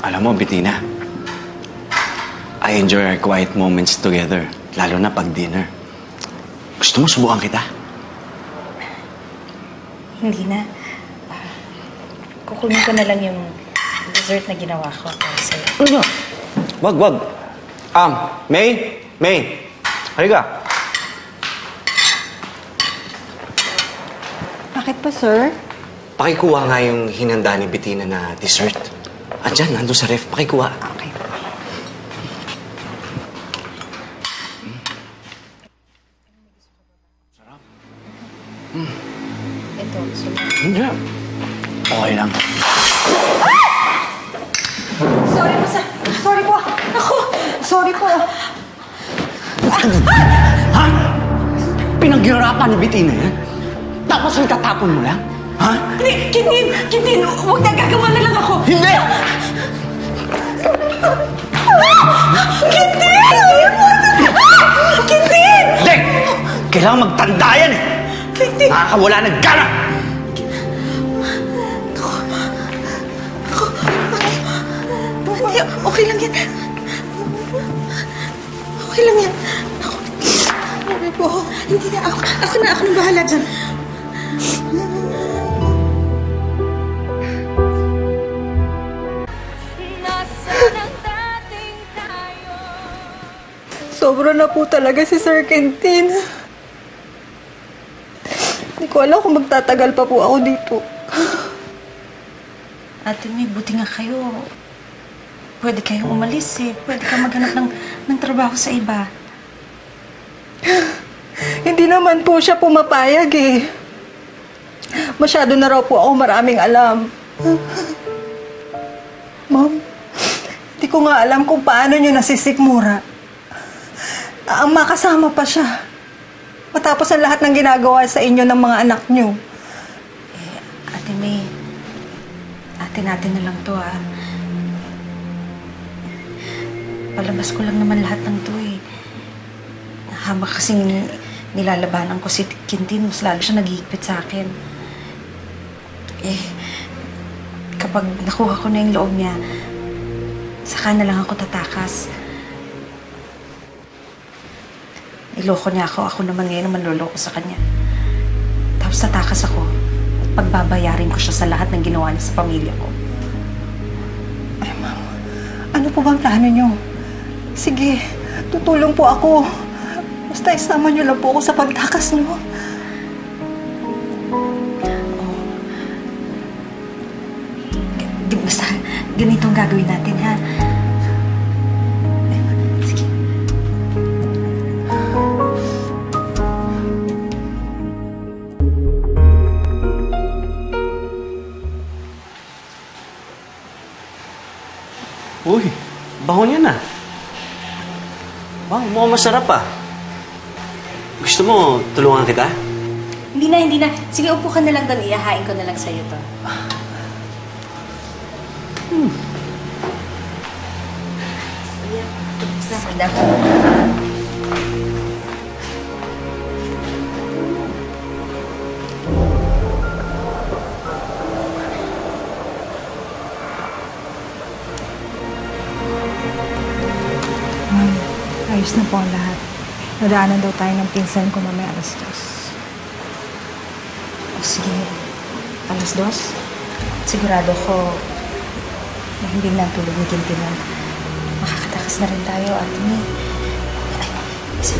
Alam mo, Bettina, I enjoy our quiet moments together, lalo na pag dinner. Gusto mo subukan kita? Hindi na. Kukunin ko na lang yung dessert na ginawa ko para sa'yo. Ano? Wag. May, halika. Bakit pa, sir? Pakikuha nga yung hinanda ni Bettina na dessert. Andyan, nandun sa ref. Pakikuha. Okay. Sarap. Ito, sulat. Hindi. Okay lang. Sorry po, sir. Sorry po. Ako, sorry po. Ha? Pinaghirapan ni Bettina yan? Tapos ang tatapon mo lang? Ha? Kintin, huwag na, gagawa na lang ako. Hindi! Kintin! Hindi! Kailangan magtanda yan eh! Kintin! Nakakawala ng gana! Okay lang yan. Okay lang yan. Ako po. Hindi na. Ako na bahala dyan. Sobra na po talaga si Sir Quintin. Hindi ko alam kung magtatagal pa po ako dito. Ate May, buti nga kayo. Pwede kayong umalis eh. Pwede ka maghanap ng trabaho sa iba. Hindi naman po siya pumapayag eh. Masyado na raw po ako maraming alam. Ma'am, hindi ko nga alam kung paano nyo nasisikmura. Ang makasama pa siya. Matapos ang lahat ng ginagawa sa inyo ng mga anak nyo. Ate May, atin na lang to ah. Palabas ko lang naman lahat ng to eh. Habang kasing nilalabanan ko si Quintin, mas lalo siya nag-iigpit sa akin. Kapag nakuha ko na yung loob niya, saka na lang ako tatakas. Niloko niya ako naman ngayon naman loloko sa kanya. Tapos tatakas ako at pagbabayarin ko siya sa lahat ng ginawa niya sa pamilya ko. Ay, ma'am. Ano po bang plano nyo? Sige, tutulong po ako. Basta isama nyo lang po ako sa pagtakas nyo. Basta, ganito ang gagawin natin, ha? Sige. Uy, bahon yan ah. Wow, mukhang masarap ah. Gusto mo, tulungan kita? Hindi na. Sige, upo ka na lang doon. Iyahain ko na lang sa'yo to. Sadap. Ayos na po ang lahat. Nadaanan daw tayo ng pinsan ko mamaya alas 2. O sige, alas 2. Sigurado ko na hindi na ang tulog ni Quintin. Makakatakas na rin tayo, Ate May. Ay, isa.